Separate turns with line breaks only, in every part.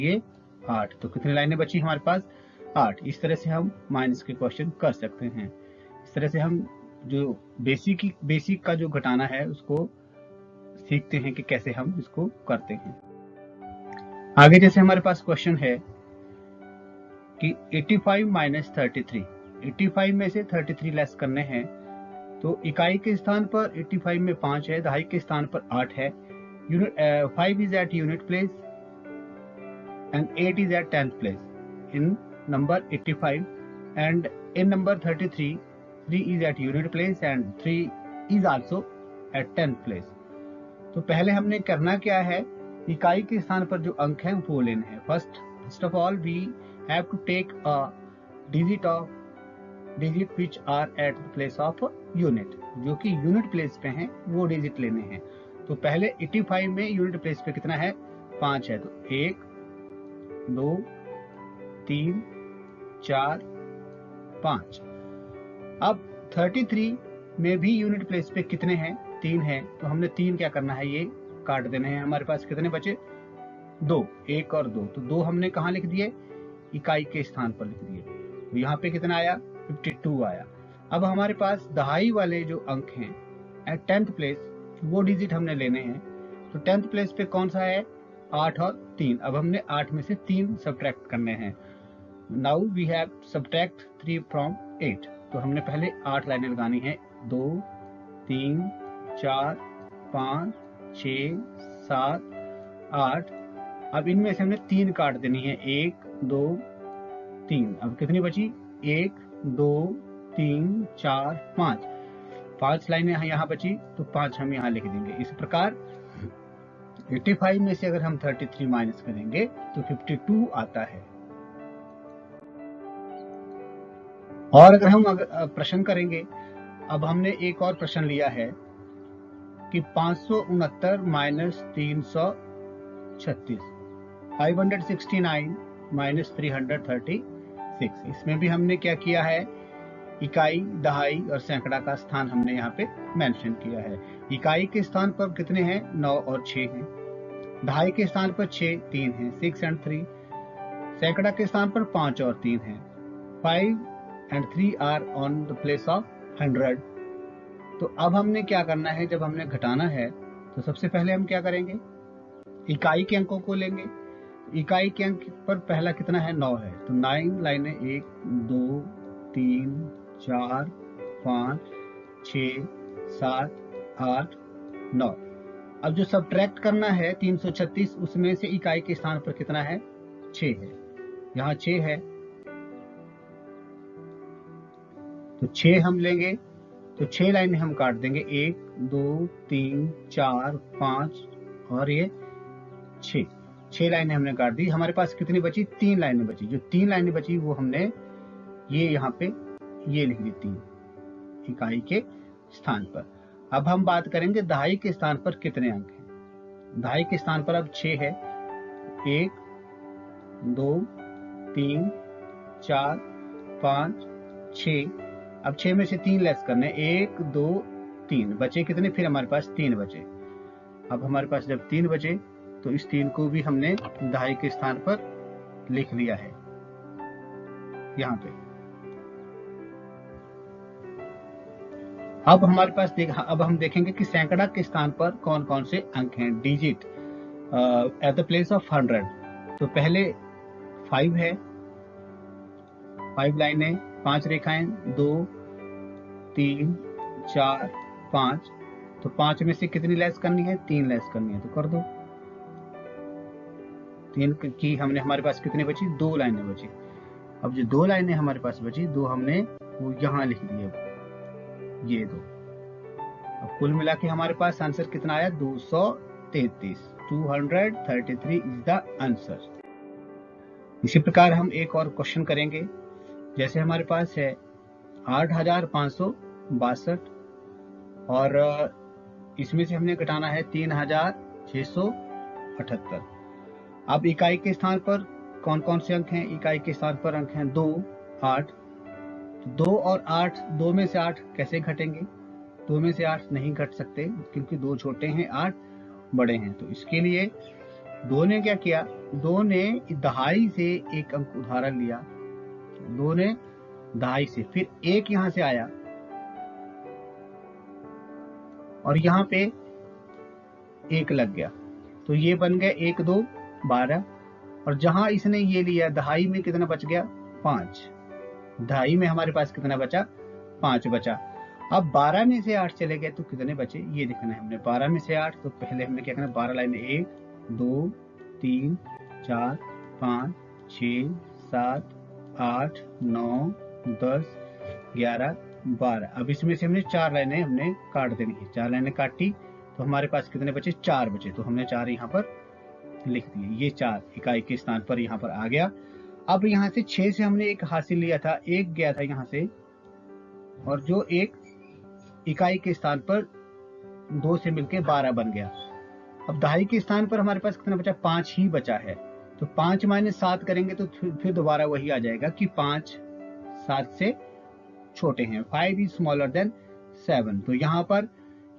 ये 8। तो कितनी लाइनें बची हमारे पास? 8। इस तरह से हम माइनस के क्वेश्चन कर सकते हैं। इस तरह से हम जो बेसिक का जो घटाना है उसको सीखते हैं कि कैसे हम इसको करते हैं। आगे जैसे हमारे पास क्वेश्चन है कि 85 माइनस 33, 85 में से 33 लेस करने हैं। तो इकाई के स्थान पर 85 में 5 है, दहाई के स्थान पर 8 है। 5 is at unit place and 8 is at 10th place in number 85, and in number 33 3 is at unit place and 3 is also at 10th place। तो पहले हमने करना क्या है, इकाई के स्थान पर जो अंक हैं वो लेने हैं। First of all we have to take a digit which are at the place of unit, जो कि यूनिट प्लेस पे हैं वो डिजिट लेने हैं। तो पहले 85 में यूनिट प्लेस पे कितना है? 5 है। तो 1 2 3 4 5। अब 33 में भी यूनिट प्लेस पे कितने हैं? 3 है। तो हमने 3 क्या करना है, ये काट देने हैं। हमारे पास कितने बचे? 2, 1 और 2। तो 2 हमने कहाँ लिख दिए? इकाई के स्थान पर लिख दिए। तो यहाँ पे कितना आया? 52 आया। अब हमारे पास दहाई वाले जो अंक हैं एट 10th प्लेस, वो डिजिट हमने लेने हैं। तो 10th प्लेस पे कौन सा है? 8 और 3। अब हमने 8 में से 3 सब्ट्रैक्ट करने हैं। Now we have subtract 3 from 8। तो हमने पहले 8 लाइनें लगानी है। 2 3 4 5 6 7 8। अब इनमें से हमने 3 काट देनी है। 1 2 3। अब कितनी बची? 1 2 3 4 5। 5 लाइनें यहाँ बची, तो 5 हम यहाँ लिख देंगे। इस प्रकार 85 में से अगर हम 33 माइनस करेंगे तो 52 आता है। और अगर हम प्रश्न करेंगे, अब हमने एक और प्रश्न लिया है कि 569 माइनस 336, 569 माइनस 336। इसमें भी हमने क्या किया है, इकाई, दहाई और सैकड़ा का स्थान हमने यहाँ पे मेंशन किया है। इकाई के स्थान पर कितने हैं? 9 और 6 हैं। दहाई के स्थान पर 6 3 हैं, 6 and 3। सैकड़ा के स्थान पर 5 और 3 हैं, 5 and 3 are on the place of 100। तो अब हमने क्या करना है, जब हमने घटाना है तो सबसे पहले हम क्या करेंगे, इकाई के अंकों को लेंगे। इकाई के अंक पर पहला कितना है? 9 है। तो 9 लाइनें 1 2 3 4 5 6 7 8 9। अब जो सब्ट्रैक्ट करना है 336, उसमें से इकाई के स्थान पर कितना है? 6 है। यहाँ 6 है, तो 6 हम लेंगे। तो 6 लाइनें हम काट देंगे। 1 2 3 4 5 और ये 6 लाइनें हमने काट दी। हमारे पास कितनी बची? 3 लाइनें बची। जो 3 लाइनें बची वो हमने ये यहाँ पे ये लिख दी, 3 इकाई के स्थान पर। अब हम बात करेंगे दहाई के स्थान पर कितने अंक हैं। दहाई के स्थान पर अब 6 है। 1 2 3 4 5 6। अब 6 में से 3 लेस करने, 1 2 3। बचे कितने? फिर हमारे पास 3 बचे। अब हमारे पास जब 3 बचे तो इस 3 को भी हमने दहाई के स्थान पर लिख लिया है यहाँ पे। अब हमारे पास अब हम देखेंगे कि सैकड़ा के स्थान पर कौन कौन से अंक हैं, digit eight the place of 100। तो पहले 5 है, 5 लाइनें 5 रेखाएं, 2 3 4 5। तो 5 में से कितनी लेस करनी है? 3 लेस करनी है। तो कर दो। 3 की हमने, हमारे पास कितनी बची? 2 लाइनें बची। अब जो 2 लाइनें हमारे पास बची, 2 हमने वो यहाँ लिख दिए, ये 2। अब कुल मिला के हमारे पास आंसर कितना आया? 233। 233 इज द आंसर। इसी प्रकार हम एक और क्वेश्चन करेंगे। जैसे हमारे पास है 8562 और इसमें से हमने घटाना है 3678। अब इकाई के स्थान पर कौन कौन से अंक हैं? इकाई के स्थान पर अंक हैं 2 8। 2 और 8, 2 में से 8 कैसे घटेंगे? 2 में से 8 नहीं घट सकते क्योंकि 2 छोटे हैं, 8 बड़े हैं। तो इसके लिए दो ने क्या किया, दो ने दहाई से एक अंक उधार लिया, दो ने दहाई से, फिर एक यहां से आया और यहाँ पे एक लग गया, तो ये बन गया 1 2 12। और जहां इसने ये लिया दहाई में कितना बच गया, 5। दहाई में हमारे पास कितना बचा, 5 बचा। अब 12 में से 8 चले गए तो कितने बचे ये देखना है हमने। 12 में से 8, तो पहले हमने क्या करना, 12 लाइन 1 2 3 4 5 6 7 8 9 10 11 12। अब इसमें से हमने 4 लाइनें हमने काट देनी है, 4 लाइनें काटी तो हमारे पास कितने बचे, 4 बचे। तो हमने 4 यहाँ पर लिख दिए, ये 4 इकाई के स्थान पर यहाँ पर आ गया। अब यहाँ से 6 से हमने एक हासिल लिया था, एक गया था यहाँ से, और जो एक इकाई के स्थान पर 2 से मिलके 12 बन गया। अब दहाई के स्थान पर हमारे पास कितना बचा, 5 ही बचा है। तो 5 - 7 करेंगे तो फिर दोबारा वही आ जाएगा कि 5 7 से छोटे हैं, 5 इज स्मॉलर देन 7। तो यहाँ पर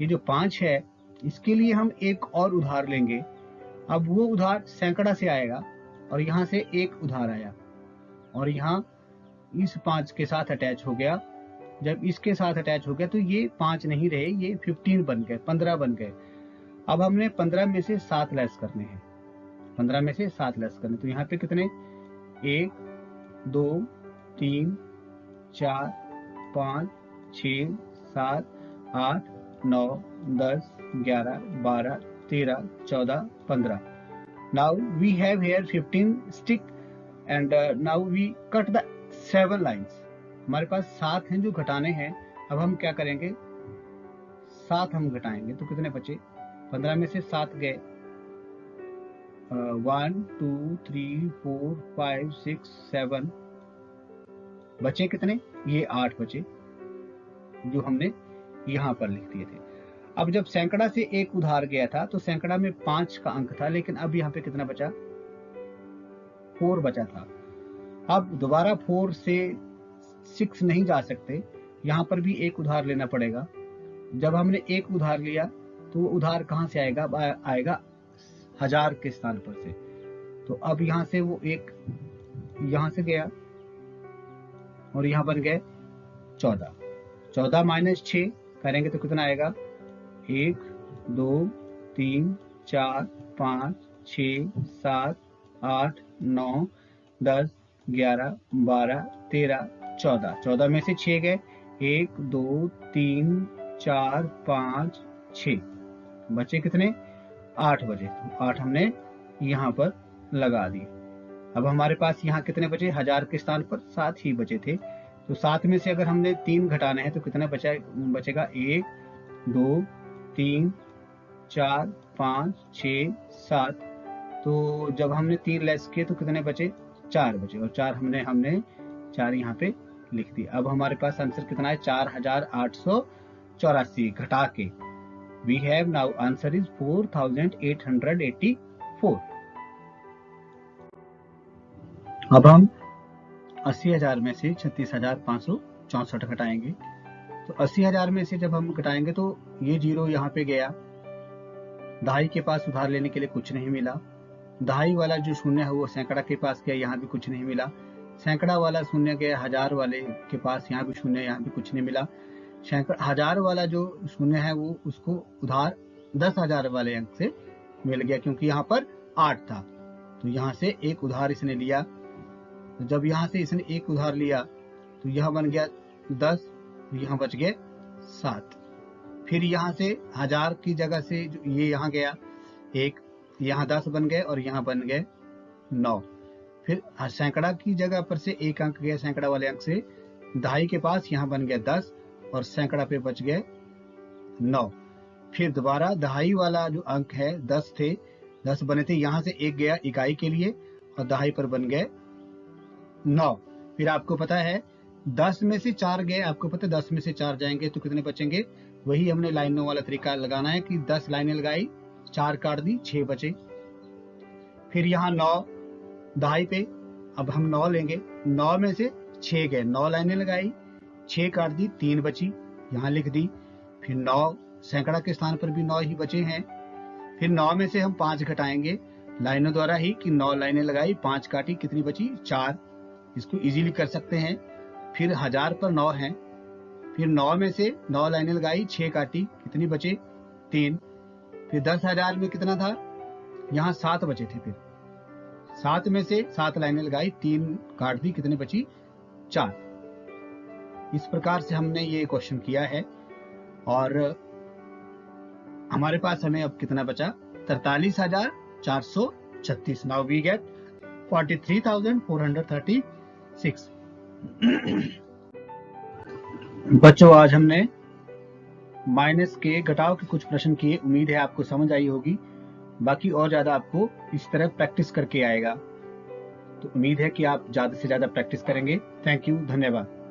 ये जो 5 है इसके लिए हम एक और उधार लेंगे। अब वो उधार सैकड़ा से आएगा और यहाँ से एक उधार आया और यहाँ इस 5 के साथ अटैच हो गया। जब इसके साथ अटैच हो गया तो ये 5 नहीं रहे, ये 15 बन गए, 15 बन गए। अब हमने 15 में से 7 लेस करने हैं, 15 में से 7 लेस करने, तो यहाँ पे कितने, 1 2 3 4 5 6 7 8 9 10 11 12 13 14 15। Now we have here 15 stick and now we cut the 7 lines. हमारे पास 7 हैं जो घटाने हैं। अब हम क्या करेंगे, 7 हम घटाएंगे तो कितने बचे, 15 में से 7 गए, 1 2 3 4 5 6 7, बचे कितने, ये 8 बचे जो हमने यहाँ पर लिख दिए थे। अब जब सैकड़ा से एक उधार गया था तो सैकड़ा में 5 का अंक था, लेकिन अब यहाँ पे कितना बचा, 4 बचा था। अब दोबारा 4 से 6 नहीं जा सकते, यहाँ पर भी एक उधार लेना पड़ेगा। जब हमने एक उधार लिया तो वो उधार कहाँ से आएगा, आएगा 1000 के स्थान पर से। तो अब यहाँ से वो एक यहाँ से गया और यहाँ बन गए 14। 14 - 6 करेंगे तो कितना आएगा, 1 2 3 4 5 6 7 8 9 10 11 12 13 14। 14 में से 6 गए, 1 2 3 4 5 6, बचे कितने, 8 बचे। 8 हमने यहाँ पर लगा दिए। अब हमारे पास यहाँ कितने बचे, 1000 के स्थान पर 7 ही बचे थे। तो 7 में से अगर हमने 3 घटाने हैं तो कितना बचेगा, 1 2 3 4 5 6 7। तो जब हमने 3 लेस किए तो कितने बचे, 4 बचे, और 4 हमने 4 यहाँ पे लिख दिए। अब हमारे पास आंसर कितना है, 4884 घटा के। We have now answer is 4884। अब हम 80,000 में से 36,564 घटाएंगे। तो 80,000 में से जब हम घटाएंगे तो ये 0 यहाँ पे गया, दहाई के पास उधार लेने के लिए कुछ नहीं मिला। दहाई वाला जो शून्य है वो सैकड़ा के पास गया, यहाँ भी कुछ नहीं मिला। सैकड़ा वाला शून्य गया 1000 वाले के पास, यहाँ भी शून्य, यहाँ भी कुछ नहीं मिला। 1000 वाला जो शून्य है वो उसको उधार 10,000 वाले अंक से मिल गया, क्योंकि यहाँ पर 8 था। तो यहाँ से एक उधार इसने लिया। तो जब यहाँ से इसने एक उधार लिया तो यह बन गया 10, यहाँ बच गए 7। फिर यहाँ से 1000 की जगह से ये यहाँ गया, एक यहाँ 10 बन गए और यहाँ बन गए 9। फिर सैकड़ा की जगह पर से एक अंक गया, सैकड़ा वाले अंक से दहाई के पास, यहाँ बन गया 10 और सैकड़ा पे बच गए 9। फिर दोबारा दहाई वाला जो अंक है 10 थे, 10 बने थे, यहाँ से एक गया इकाई के लिए और दहाई पर बन गए 9। फिर आपको पता है 10 में से 4 गए, आपको पता है 10 में से 4 जाएंगे तो कितने बचेंगे। वही हमने लाइनों वाला तरीका लगाना है कि 10 लाइनें लगाई, 4 काट दी, 6 बचे। फिर यहाँ 9 दहाई पे, अब हम 9 लेंगे, 9 में से 6 गए, 9 लाइनें लगाई, 6 काट दी, 3 बची, यहाँ लिख दी। फिर 9 सैकड़ा के स्थान पर भी 9 ही बचे हैं। फिर 9 में से हम 5 घटाएंगे लाइनों द्वारा ही कि 9 लाइनें लगाई, 5 काटी, कितनी बची? 4। इसको इजीली कर सकते हैं। फिर 1000 पर 9 है, फिर 9 में से 9 लाइनें लगाई, 6 काटी, कितनी बचे? 3। फिर 10,000 में कितना था? यहाँ 7 बचे थे। फिर 7 में से 7 लाइनें लगाई, 3 काट दी, कितनी बची? 4। इस प्रकार से हमने ये क्वेश्चन किया है और हमारे पास हमें अब कितना बचा? 43,436। Now we get 43,436। बच्चों, आज हमने माइनस के घटाव के कुछ प्रश्न किए। उम्मीद है आपको समझ आई होगी। बाकी और ज्यादा आपको इस तरह प्रैक्टिस करके आएगा, तो उम्मीद है कि आप ज्यादा से ज्यादा प्रैक्टिस करेंगे। थैंक यू, धन्यवाद।